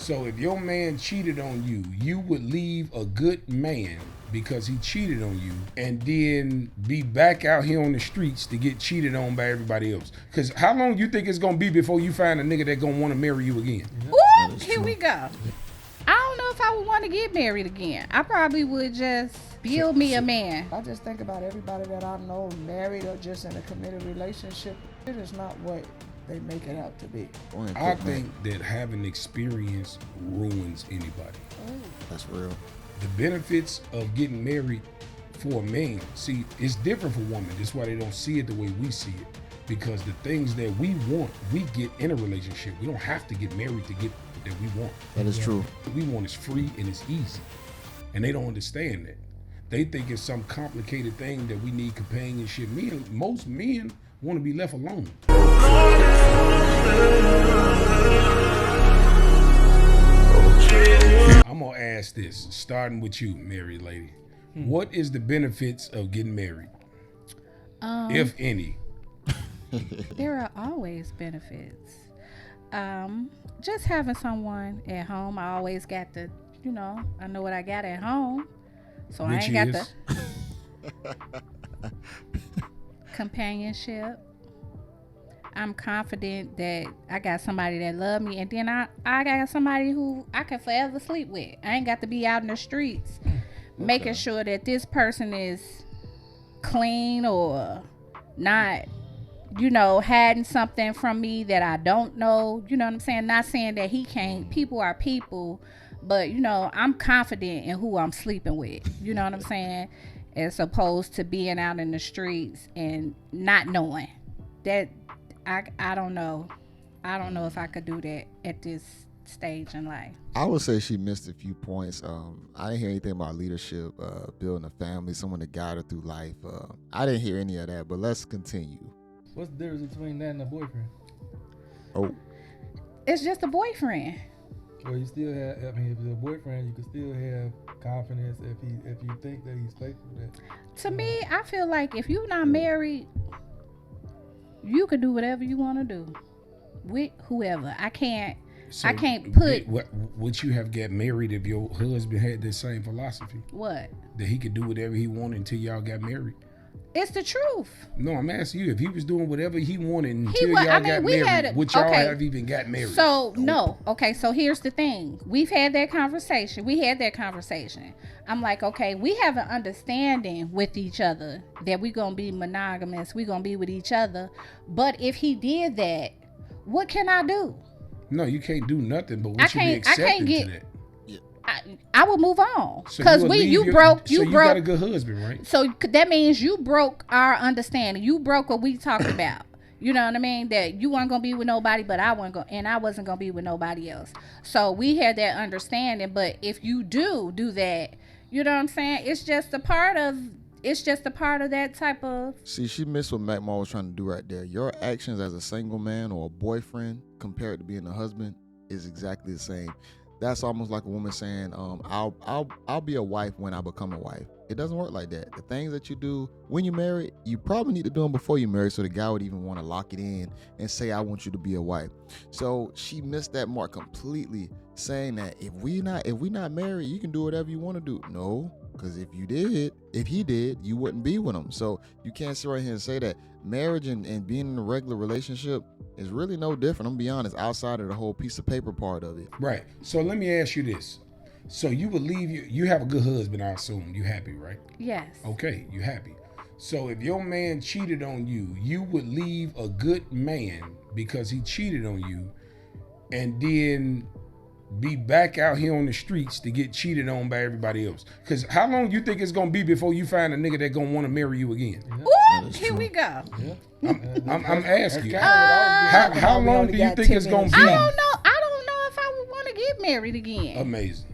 So if your man cheated on you, you would leave a good man because he cheated on you and then be back out here on the streets to get cheated on by everybody else. Because how long you think it's going to be before you find a nigga that going to want to marry you again? Ooh, here we go. I don't know if I would want to get married again. I probably would just build me a man. I just think about everybody that I know married or just in a committed relationship. It is not what they make it out to be. I think that having experience ruins anybody. That's real. The benefits of getting married for a man, see, it's different for women. That's why they don't see it the way we see it. Because the things that we want, we get in a relationship. We don't have to get married to get that we want. That is true. What we want is free and it's easy. And they don't understand that. They think it's some complicated thing that we need companionship. Most men want to be left alone. I'm gonna ask this, starting with you, married lady. What is the benefits of getting married, if any? There are always benefits. Just having someone at home. I always got the, I know what I got at home, so Which I ain't got is? the companionship. I'm confident that I got somebody that love me, and then I got somebody who I can forever sleep with. I ain't got to be out in the streets making sure that this person is clean or not, hiding something from me that I don't know. You know what I'm saying? Not saying that he can't. People are people, but I'm confident in who I'm sleeping with. You know what I'm saying? As opposed to being out in the streets and not knowing that. I don't know. I don't know if I could do that at this stage in life. I would say she missed a few points. I didn't hear anything about leadership, building a family, someone to guide her through life. I didn't hear any of that, but let's continue. What's the difference between that and a boyfriend? Oh, It's just a boyfriend. Well, you still have. I mean, if it's a boyfriend, you can still have confidence if you think that he's faithful. To me, I feel like if you're not married, you can do whatever you want to do with whoever. I can't put. Would you have got married if your husband had the same philosophy? What? That he could do whatever he wanted until y'all got married? It's the truth. No, I'm asking you, if he was doing whatever he wanted until y'all got married, would y'all have even got married? So, no. Okay, so here's the thing. We've had that conversation. I'm like, okay, we have an understanding with each other that we're going to be monogamous. We're going to be with each other. But if he did that, what can I do? No, you can't do nothing, but what you be accepting to that? I would move on because you broke. You got a good husband, right? So that means you broke our understanding. You broke what we talked about. You know what I mean? That you weren't gonna be with nobody, but I wasn't gonna be with nobody else. So we had that understanding. But if you do that, you know what I'm saying? It's just a part of that type of. See, she missed what Mac Ma was trying to do right there. Your actions as a single man or a boyfriend compared to being a husband is exactly the same. That's almost like a woman saying, I'll be a wife when I become a wife. It doesn't work like that. The things that you do when you're married, you probably need to do them before you're married, so the guy would even want to lock it in and say, I want you to be a wife. So she missed that mark completely, saying that if we not married, you can do whatever you want to do. No, because if he did, you wouldn't be with him. So you can't sit right here and say that marriage and being in a regular relationship is really no different. I'm gonna be honest, outside of the whole piece of paper part of it. Right. So let me ask you this. So you would leave you have a good husband, I assume. You happy, right? Yes. Okay, you happy. So if your man cheated on you, you would leave a good man because he cheated on you and then be back out here on the streets to get cheated on by everybody else. Because how long do you think it's going to be before you find a nigga that going to want to marry you again? Ooh, here we go. Yeah. I'm asking you. How long do you think it's going to be? I don't know if I would want to get married again. Amazing.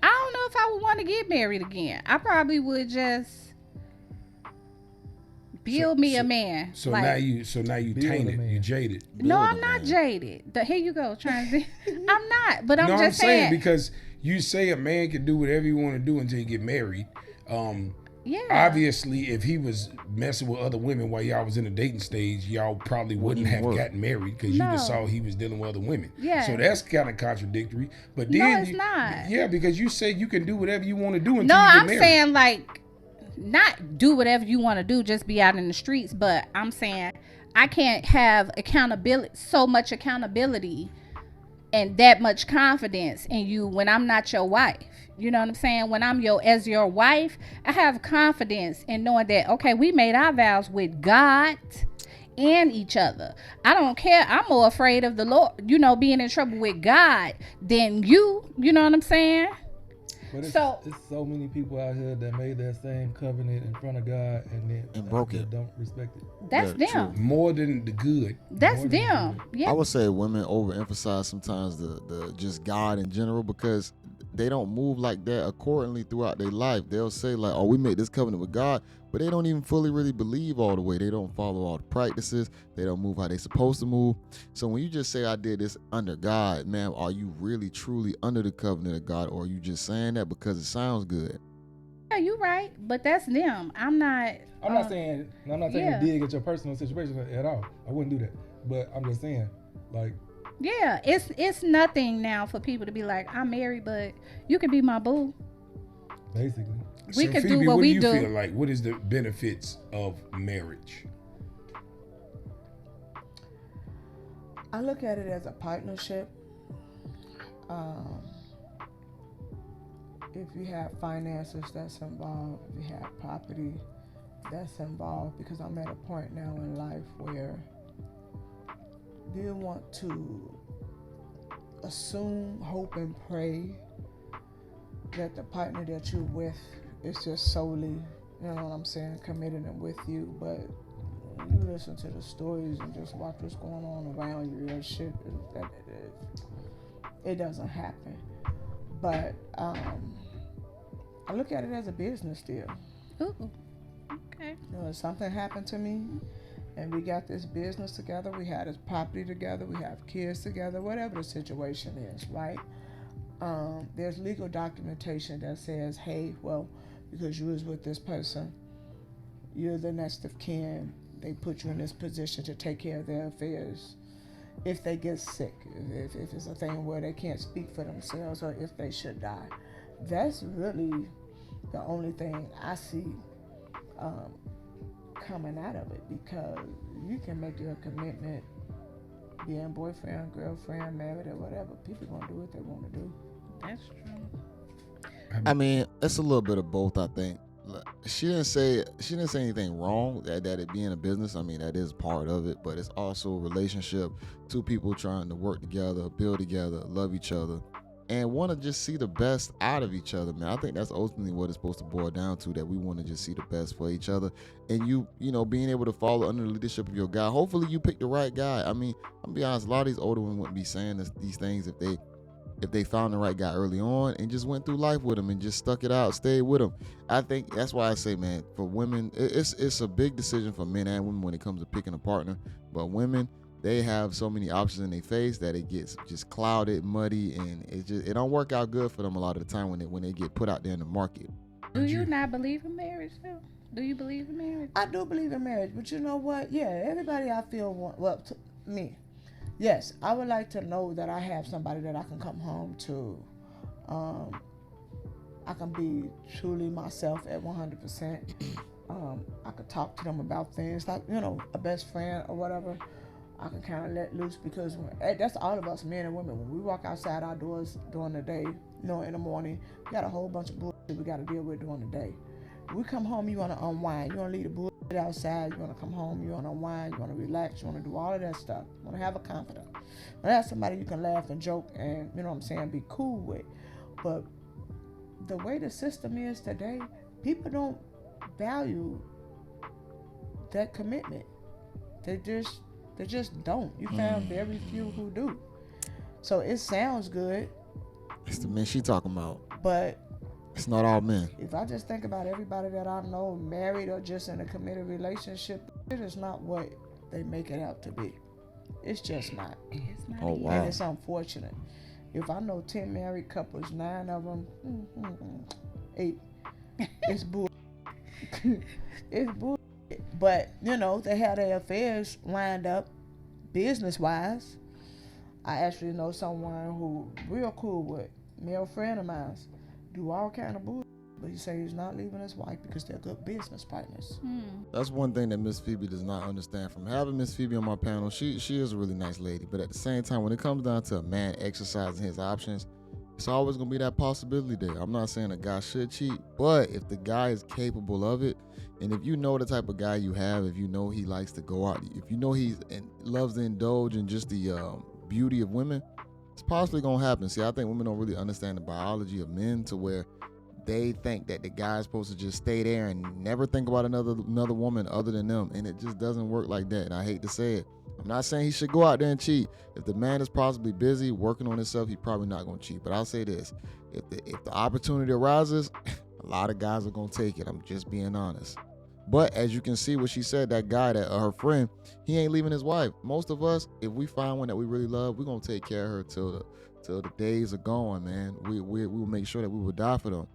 I don't know if I would want to get married again. I probably would just build me a man. So now you tainted. You jaded. No, I'm not jaded. Here you go. I'm not. But I'm just saying because you say a man can do whatever you want to do until you get married. Yeah. Obviously, if he was messing with other women while y'all was in the dating stage, y'all probably wouldn't have gotten married because you just saw he was dealing with other women. Yeah. So that's kind of contradictory. But No, then it's not. Yeah, because you say you can do whatever you want to do until No, you get I'm married. saying like not do whatever you want to do, just be out in the streets. But I'm saying I can't have so much accountability and that much confidence in you when I'm not your wife. You know what I'm saying? When I'm as your wife, I have confidence in knowing that, okay, we made our vows with God and each other. I don't care. I'm more afraid of the Lord, being in trouble with God than you. You know what I'm saying? But it's so many people out here that made that same covenant in front of God and broke it. Don't respect it. That's them. True. More than the good. That's them. Yeah. I would say women overemphasize sometimes the just God in general because they don't move like that accordingly throughout their life. They'll say like, oh, we made this covenant with God, but they don't even fully really believe all the way. They don't follow all the practices. They don't move how they're supposed to move. So when you just say I did this under God, man, are you really truly under the covenant of God, or are you just saying that because it sounds good? Yeah, you're right, but that's them. I'm not saying you dig at your personal situation at all. I wouldn't do that. But I'm just saying, like, yeah, it's nothing now for people to be like, I'm married, but you can be my boo. Basically. We so can Phoebe, do what we do. What do you feel like? What is the benefits of marriage? I look at it as a partnership. If you have finances that's involved, if you have property that's involved, because I'm at a point now in life where you want to assume, hope, and pray that the partner that you're with is just solely, you know what I'm saying, committed and with you. But when you listen to the stories and just watch what's going on around you, that shit, it doesn't happen. But I look at it as a business deal. Ooh, okay. If something happened to me and we got this business together, we had this property together, we have kids together, whatever the situation is, right? There's legal documentation that says, hey, well, because you was with this person, you're the next of kin, they put you in this position to take care of their affairs. If they get sick, if it's a thing where they can't speak for themselves, or if they should die. That's really the only thing I see coming out of it, because you can make your commitment being boyfriend, girlfriend, married, or whatever. People gonna do what they want to do. That's true. I mean, it's a little bit of both, I think. She didn't say anything wrong that it being a business. I mean, that is part of it, but it's also a relationship. Two people trying to work together, build together, love each other, and want to just see the best out of each other, man. I think that's ultimately what it's supposed to boil down to, that we want to just see the best for each other. And you know, being able to follow under the leadership of your guy. Hopefully you pick the right guy. I mean, I'm gonna be honest, a lot of these older women wouldn't be saying these things if they found the right guy early on and just went through life with him and just stuck it out, stayed with him. I think that's why I say, man, for women, it's a big decision for men and women when it comes to picking a partner. But women, they have so many options in their face that it gets just clouded, muddy, and it don't work out good for them a lot of the time when they get put out there in the market. Do you not believe in marriage, though? Do you believe in marriage? I do believe in marriage, but you know what? Yeah, everybody I feel me. Yes, I would like to know that I have somebody that I can come home to. I can be truly myself at 100%. I could talk to them about things like, a best friend or whatever. I can kind of let loose, because that's all of us, men and women. When we walk outside our doors during the day, in the morning, we got a whole bunch of bullshit we got to deal with during the day. When we come home, you want to unwind. You want to leave the bullshit outside. You want to come home. You want to unwind. You want to relax. You want to do all of that stuff. You want to have a confidant. You want to have somebody you can laugh and joke and, be cool with. But the way the system is today, people don't value that commitment. They just don't. You found very few who do. So it sounds good. It's the men she talking about. But it's not all men. if I just think about everybody that I know married or just in a committed relationship, it is not what they make it out to be. It's just not. It's not. Oh, wow. And it's unfortunate. If I know 10 married couples, 9 of them, 8, it's bull. It's bullshit. But, you know, they had their affairs lined up business wise. I actually know someone who real cool with male friend of mine, do all kind of bullshit. But he said he's not leaving his wife because they're good business partners. That's one thing that Miss Phoebe does not understand. From having Miss Phoebe on my panel, she is a really nice lady. But at the same time, when it comes down to a man exercising his options, it's always going to be that possibility there. I'm not saying a guy should cheat, but if the guy is capable of it, and if you know the type of guy you have, if you know he likes to go out, if you know he loves to indulge in just the beauty of women, it's possibly going to happen. See, I think women don't really understand the biology of men to where they think that the guy's supposed to just stay there and never think about another woman other than them, and it just doesn't work like that. And I hate to say it. I'm not saying he should go out there and cheat. If the man is possibly busy working on himself, he's probably not going to cheat. But I'll say this: if the opportunity arises, a lot of guys are going to take it. I'm just being honest. But as you can see, what she said, that guy, that her friend, he ain't leaving his wife. Most of us, if we find one that we really love, we're gonna take care of her till the days are gone, man. We will make sure that we will die for them.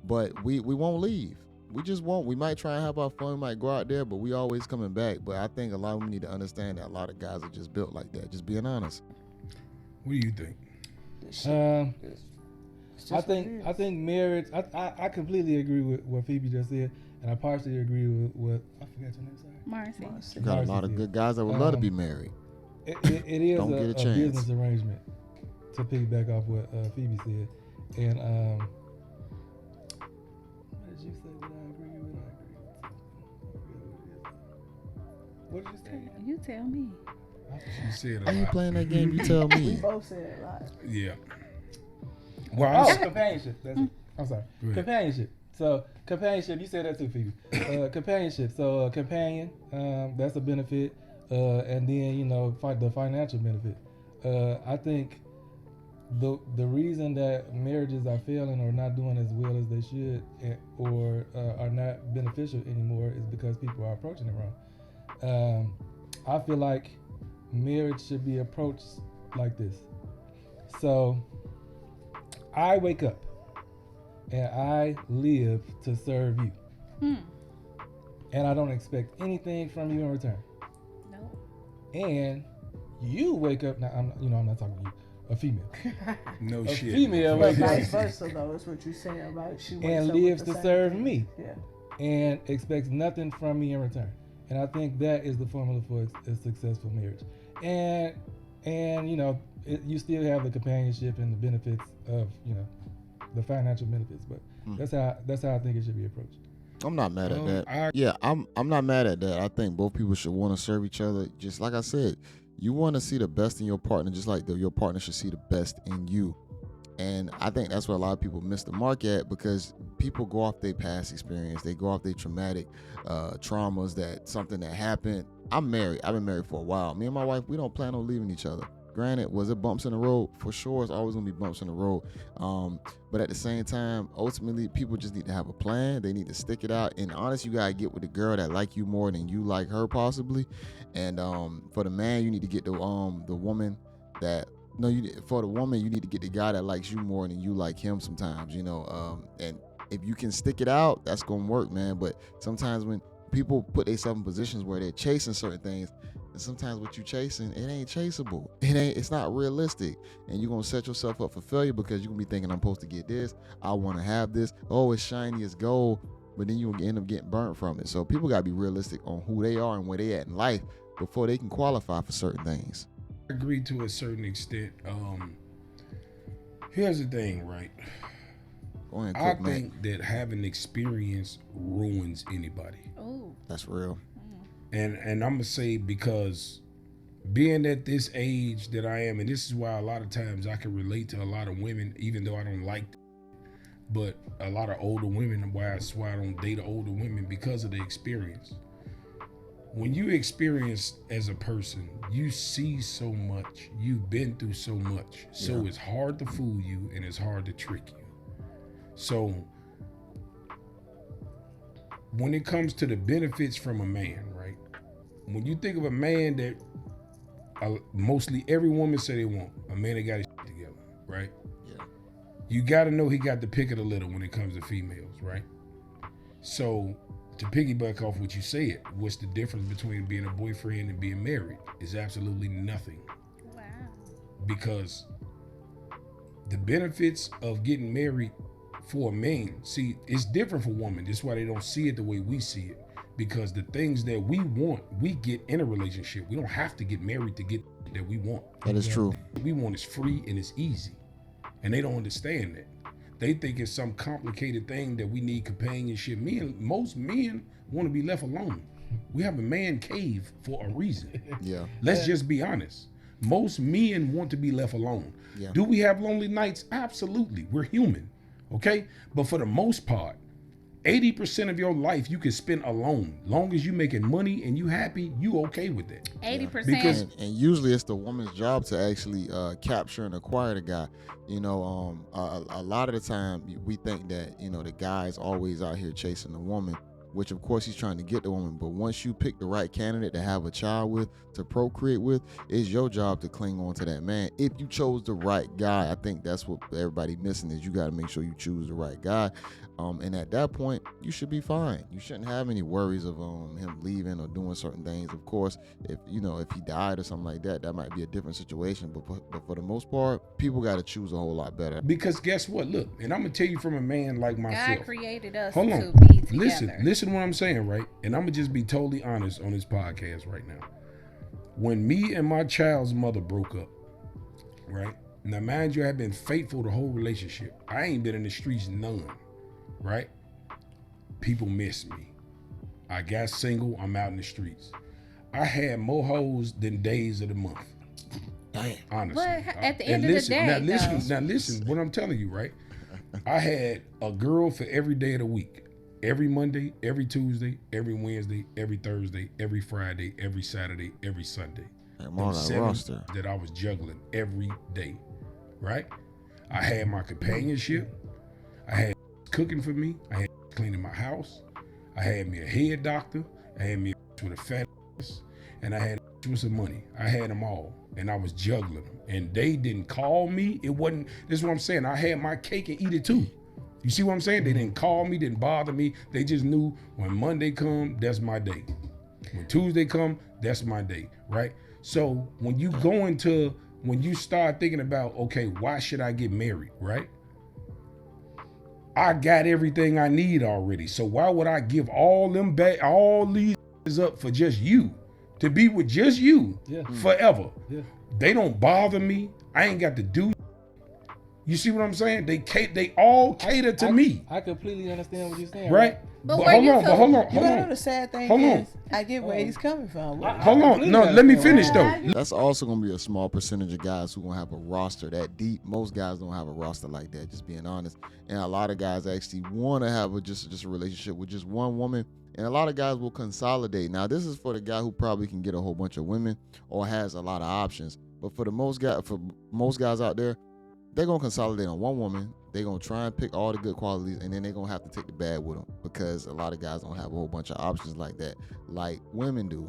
But we won't leave. We just won't. We might try and have our fun. We might go out there, but we always coming back. But I think a lot of them need to understand that a lot of guys are just built like that. Just being honest. What do you think? I think marriage. I completely agree with what Phoebe just said, and I partially agree with what I forgot your name. Sorry, Marcy. You got a lot of good guys that would love to be married. It is Don't get a chance. business arrangement. To piggyback off what Phoebe said, and what did you say? What I agree with? What did you say? You tell me. She said a Are you lot. playing that game? You tell We me. both said a lot. Yeah. Well, Oh, companionship. That's it. I'm sorry. Go ahead. Companionship. So companionship. You said that too, Phoebe. Companionship. So companion. That's a benefit. And then the financial benefit. I think the reason that marriages are failing or not doing as well as they should, or are not beneficial anymore, is because people are approaching it wrong. I feel like marriage should be approached like this. So I wake up and I live to serve you, and I don't expect anything from you in return. No. And you wake up now. I'm not talking to you. A female. no A shit. female But wakes up vice versa, though, is what you're saying about she wakes and up with lives the to same serve thing. me, Yeah. and expects nothing from me in return. And I think that is the formula for a successful marriage. And you still have the companionship and the benefits of the financial benefits. But that's how I think it should be approached. I'm not mad at that. I'm not mad at that. I think both people should want to serve each other. Just like I said, you want to see the best in your partner, just like your partner should see the best in you. And I think that's what a lot of people miss the mark at, because people go off their past experience. They go off their traumatic traumas, that something that happened. I'm married. I've been married for a while. Me and my wife, we don't plan on leaving each other. Granted, was it bumps in the road? For sure, it's always going to be bumps in the road. But at the same time, ultimately, people just need to have a plan. They need to stick it out. And honestly, you got to get with the girl that like you more than you like her, possibly. And for the man, you need to get the woman that... No, for the woman, you need to get the guy that likes you more than you like him sometimes, and if you can stick it out, that's going to work, man. But sometimes when people put themselves in positions where they're chasing certain things, and sometimes what you chasing, it ain't chaseable. It's not realistic. And you're going to set yourself up for failure, because you're going to be thinking, I'm supposed to get this. I want to have this. Oh, it's shiny as gold. But then you end up getting burnt from it. So people got to be realistic on who they are and where they at in life before they can qualify for certain things. I agree to a certain extent. Here's the thing, right? Go ahead, I cook, man. think that having experience ruins anybody. Oh. That's real. And I'm gonna say, because being at this age that I am, and this is why a lot of times I can relate to a lot of women, even though I don't like them, but a lot of older women, that's why I don't date older women, because of the experience. When you experience as a person, you see so much, you've been through so much, so it's hard to fool you and it's hard to trick you. So when it comes to the benefits from a man, right? When you think of a man that mostly every woman say they want, a man that got his shit together, right? Yeah. You got to know he got the pick of the litter when it comes to females, right? So to piggyback off what you said, what's the difference between being a boyfriend and being married? Is absolutely nothing. Wow. Because the benefits of getting married for a man, see, it's different for women. That's why they don't see it the way we see it. Because the things that we want, we get in a relationship. We don't have to get married to get that we want. That is true. We want is free and it's easy. And they don't understand that. They think it's some complicated thing that we need companionship. Most men want to be left alone. We have a man cave for a reason. Yeah. Let's just be honest. Most men want to be left alone. Yeah. Do we have lonely nights? Absolutely. We're human. Okay? But for the most part, 80% of your life you can spend alone. Long as you making money and you happy, you okay with that. 80%. Because- And usually it's the woman's job to actually capture and acquire the guy. You know, a lot of the time we think that, you know, the guy's always out here chasing the woman, which of course he's trying to get the woman. But once you pick the right candidate to have a child with, to procreate with, it's your job to cling on to that man. If you chose the right guy, I think that's what everybody missing is you got to make sure you choose the right guy. And at that point, you should be fine. You shouldn't have any worries of him leaving or doing certain things. Of course, if he died or something like that, that might be a different situation. But for the most part, people got to choose a whole lot better. Because guess what? Look, and I'm gonna tell you from a man like myself. God created us Hold to on. be together. Listen what I'm saying, right? And I'm gonna just be totally honest on this podcast right now. When me and my child's mother broke up, right? Now, mind you, I've been faithful the whole relationship. I ain't been in the streets none, right? People miss me. I got single, I'm out in the streets. I had more hoes than days of the month. Damn. Honestly. But at the And end of the day, now listen, what I'm telling you, right? I had a girl for every day of the week. Every Monday, every Tuesday, every Wednesday, every Thursday, every Friday, every Saturday, every Sunday. I'm on that 7 roster. that I was juggling every day, right? I had my companionship. I had cooking for me. I had cleaning my house. I had me a head doctor. I had me with a fat ass, and I had with some money. I had them all, and I was juggling them. And they didn't call me. It wasn't. This is what I'm saying. I had my cake and eat it too. You see what I'm saying? They didn't call me, didn't bother me. They just knew when Monday come, that's my day. When Tuesday come, that's my day, right? So when you start thinking about, okay, why should I get married, right? I got everything I need already. So why would I give all them back, all these up for just you? To be with just you forever. Yeah. They don't bother me. I ain't got to do. You see what I'm saying? They all cater to me, I completely understand what you're saying. right? But But where hold you on, feel- hold You know on. the sad thing Hold on. is, I get where he's coming from. Hold on. No, let me finish though. That's also going to be a small percentage of guys who going to have a roster that deep. Most guys don't have a roster like that, just being honest. And a lot of guys actually want to have just a relationship with just one woman. And a lot of guys will consolidate. Now, this is for the guy who probably can get a whole bunch of women or has a lot of options. But for most guys out there, they're going to consolidate on one woman. They're going to try and pick all the good qualities, and then they're going to have to take the bad with them because a lot of guys don't have a whole bunch of options like that, like women do.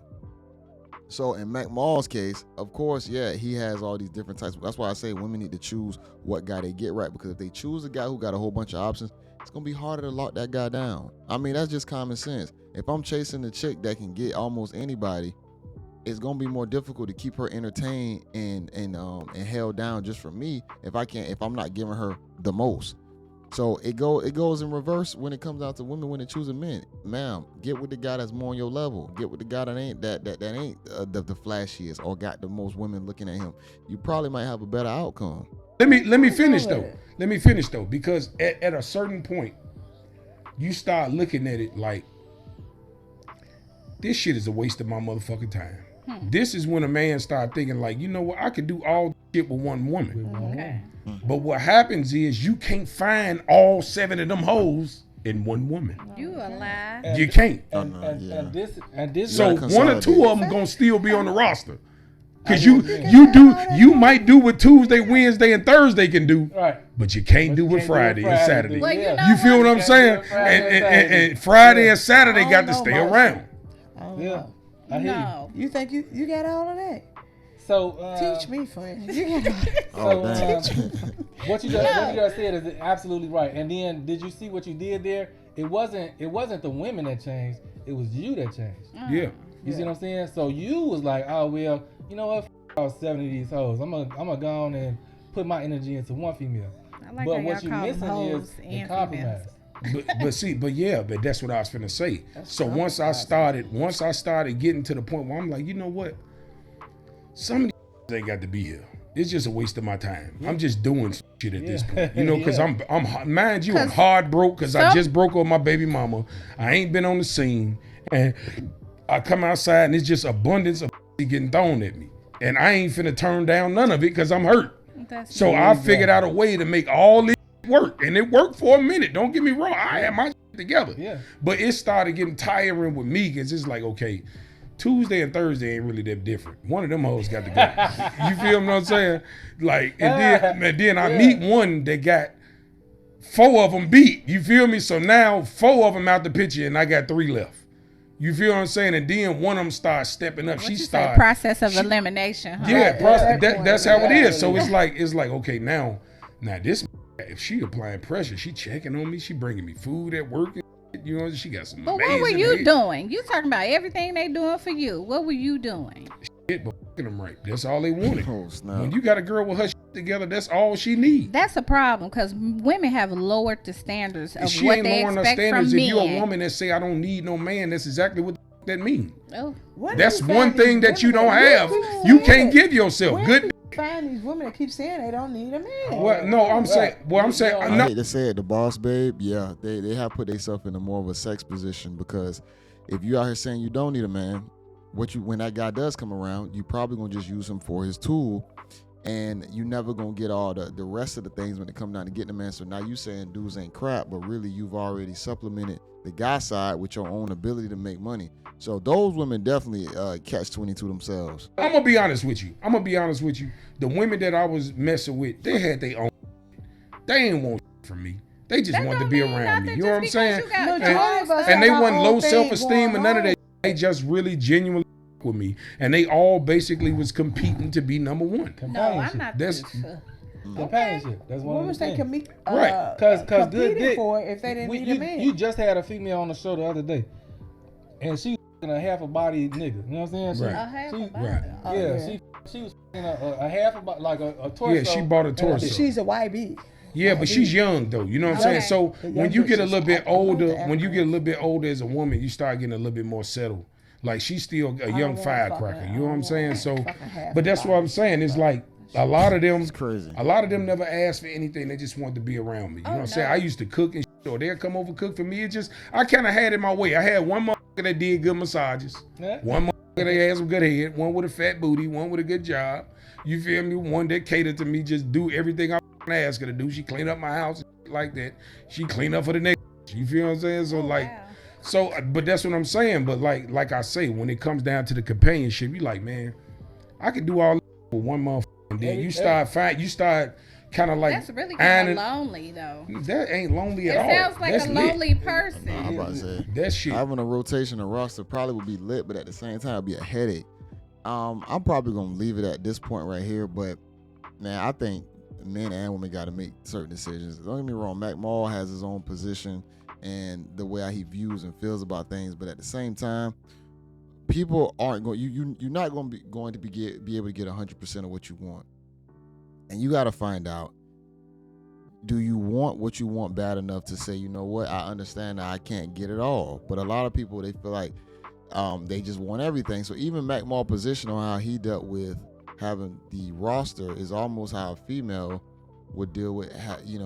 So in Mac Mall's case, of course, yeah, he has all these different types. That's why I say women need to choose what guy they get right, because if they choose a guy who got a whole bunch of options, it's going to be harder to lock that guy down. I mean, that's just common sense. If I'm chasing a chick that can get almost anybody, it's gonna be more difficult to keep her entertained and held down just for me if I'm not giving her the most. So it goes in reverse when it comes out to women when they choosing men. Ma'am, get with the guy that's more on your level. Get with the guy that ain't that ain't the flashiest or got the most women looking at him. You probably might have a better outcome. Let me finish though. Let me finish though, because at a certain point, you start looking at it like this shit is a waste of my motherfucking time. This is when a man start thinking like, you know what, I could do all shit with one woman. Okay. But what happens is you can't find all 7 of them hoes in one woman. You a lie. You can't. And this. So gotta 1 or 2 consolidate. of them gonna still be on the roster. Cause you might do what Tuesday, Wednesday, and Thursday can do, Right. but you can't do But what you can't do Friday what and Friday Saturday. do. Well, you know You feel what I'm Can't saying? do Friday and Saturday. And Friday and Saturday I got don't to know, stay Marshall. around. I don't Yeah. know. I hear you. No. You think you got all of that? So Teach me, friend. You got Oh, damn. What you just said is absolutely right. And then, did you see what you did there? it wasn't the women that changed. It was you that changed. Yeah. You see what I'm saying? So you was like, oh well, you know what? All 70 of these hoes. I'm gonna go on and put my energy into one female. I like But how what y'all you call them missing hoes is the and compromise. females. But that's what I was finna say. That's So once I started getting to the point where I'm like, you know what? Some of these ain't got to be here. It's just a waste of my time. I'm just doing shit at this point, you know, because I'm mind you, I'm hard broke because I just broke up with my baby mama. I ain't been on the scene, and I come outside and it's just abundance of getting thrown at me, and I ain't finna turn down none of it because I'm hurt. So I figured out a way to make all this work, and it worked for a minute. Don't get me wrong, I had my shit together. Yeah. But it started getting tiring with me because it's like, okay, Tuesday and Thursday ain't really that different. One of them hoes got to go. You feel what I'm saying? Like, and then I meet one that got 4 of them beat. You feel me? So now 4 of them out the picture, and I got 3 left. You feel what I'm saying? And then one of them starts stepping up. She started process of elimination. Huh? Yeah, Right. that's how it is. So it's like okay, now this, if she applying pressure, she checking on me, she bringing me food at work. You know, she got some. But what were you doing? You talking about everything they doing for you. What were you doing? Shit, but fucking them right. That's all they wanted. Oh, snap. When you got a girl with her shit together, that's all she needs. That's a problem because women have lowered the standards of She what ain't they lowering her expect standards. from If you're a men. woman that say I don't need no man, that's exactly what that means. Oh. When That's do you one find these thing that you women don't that have. keep You saying can't it? give yourself When good. do you find these women that keep saying they don't need a man? Well, no, I'm saying. Well, I'm saying. I No, hate to say it, the boss babe, yeah, they have put themselves in a more of a sex position because if you out here saying you don't need a man, when that guy does come around, you probably gonna just use him for his tool, and you never gonna get all the rest of the things when it come down to getting a man. So now you saying dudes ain't crap, but really you've already supplemented the guy side with your own ability to make money. So those women definitely catch 22 themselves. I'm gonna be honest with you. The women that I was messing with, they had their own. They ain't want from me. They just wanted to be around me. You know what I'm saying? And they wasn't low self-esteem or none of that. They just really genuinely with me, and they all basically was competing to be number one. No, I'm not. That's Companionship. That's one Women of the say things. Right. Cause good competing dick. for it if they didn't need a man. You just had a female on the show the other day, and she a half a body nigga. You know what I'm saying? Right. A half a body. Right. Yeah, she was a half a body, like a torso. Yeah, she bought a and torso. She's a YB. Yeah, but she's young though. You know what I'm saying? Okay. So The when you get a youngest little bit is- I love older, the when you get a actress. little bit older as a woman, you start getting a little bit more settled. Like she's still a don't young wanna firecracker. fucking- You know what I'm saying? So, fucking half but that's a what I'm saying. It's like a lot of them. It's crazy. A lot of them never asked for anything. They just wanted to be around me. You know what I'm saying? no. I used to cook and shit, or they'll come over cook for me. It just I kind of had it my way. I had one motherfucker that did good massages. Yeah. One motherfucker that had some good head. One with a fat booty. One with a good job. You feel me? One that catered to me. Just do everything I asked her to do. She cleaned up my house and shit like that. She cleaned up for the next. You feel what I'm saying? So like. Wow. So, but that's what I'm saying. But like I say, when it comes down to the companionship, you like, man, I could do all with one motherfucker. And then you start kind of like That's really kind ironing- of lonely though. That ain't lonely It at all. sounds like That's a lit. lonely person. Nah, I'm about to say That shit. having a rotation of roster probably would be lit, but at the same time it'd be a headache. I'm probably gonna leave it at this point right here, but man, I think men and women got to make certain decisions. Don't get me wrong, Mac Maul has his own position and the way he views and feels about things, but at the same time, people aren't going. You're not going to be able to get 100% of what you want, and you got to find out. Do you want what you want bad enough to say, you know what, I understand that I can't get it all, but a lot of people they feel like they just want everything. So even Mac Maul's position on how he dealt with having the roster is almost how a female would deal with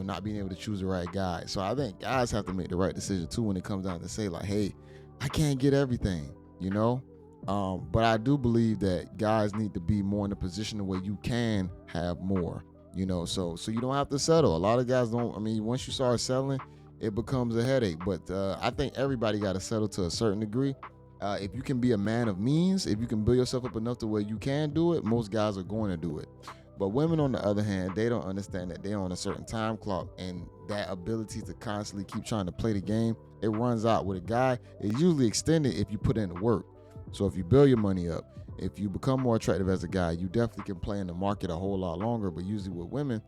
not being able to choose the right guy. So I think guys have to make the right decision too when it comes down to say like, hey, I can't get everything, but I do believe that guys need to be more in a position where you can have more, so you don't have to settle. A lot of guys don't. I mean, once you start settling, it becomes a headache. But I think everybody got to settle to a certain degree. If you can be a man of means, if you can build yourself up enough to where you can do it, most guys are going to do it. But women, on the other hand, they don't understand that they're on a certain time clock, and that ability to constantly keep trying to play the game, it runs out. With a guy, it's usually extended if you put in the work. So if you build your money up, if you become more attractive as a guy, you definitely can play in the market a whole lot longer. But usually with women,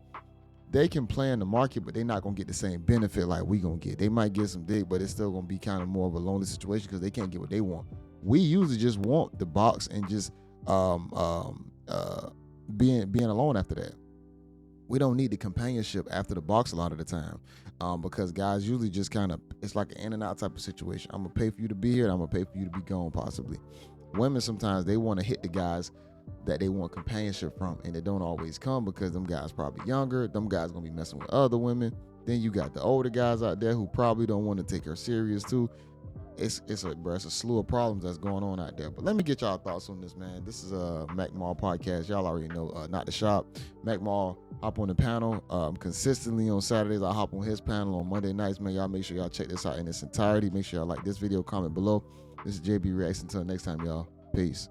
they can play in the market, but they're not gonna get the same benefit like we gonna get. They might get some dick, but it's still gonna be kind of more of a lonely situation because they can't get what they want. We usually just want the box and just being alone after that. We don't need the companionship after the box a lot of the time, because guys usually just kind of, it's like an in and out type of situation. I'm gonna pay for you to be here, and I'm gonna pay for you to be gone possibly. Women sometimes they want to hit the guys that they want companionship from, and it don't always come because them guys probably younger. Them guys gonna be messing with other women. Then you got the older guys out there who probably don't want to take her serious too. It's a slew of problems that's going on out there. But let me get y'all thoughts on this, man. This is a Mac Mall podcast. Y'all already know, not the shop. Mac Mall hop on the panel consistently on Saturdays. I hop on his panel on Monday nights, man. Y'all make sure y'all check this out in its entirety. Make sure y'all like this video, comment below. This is JayBReacts. Until next time, y'all. Peace.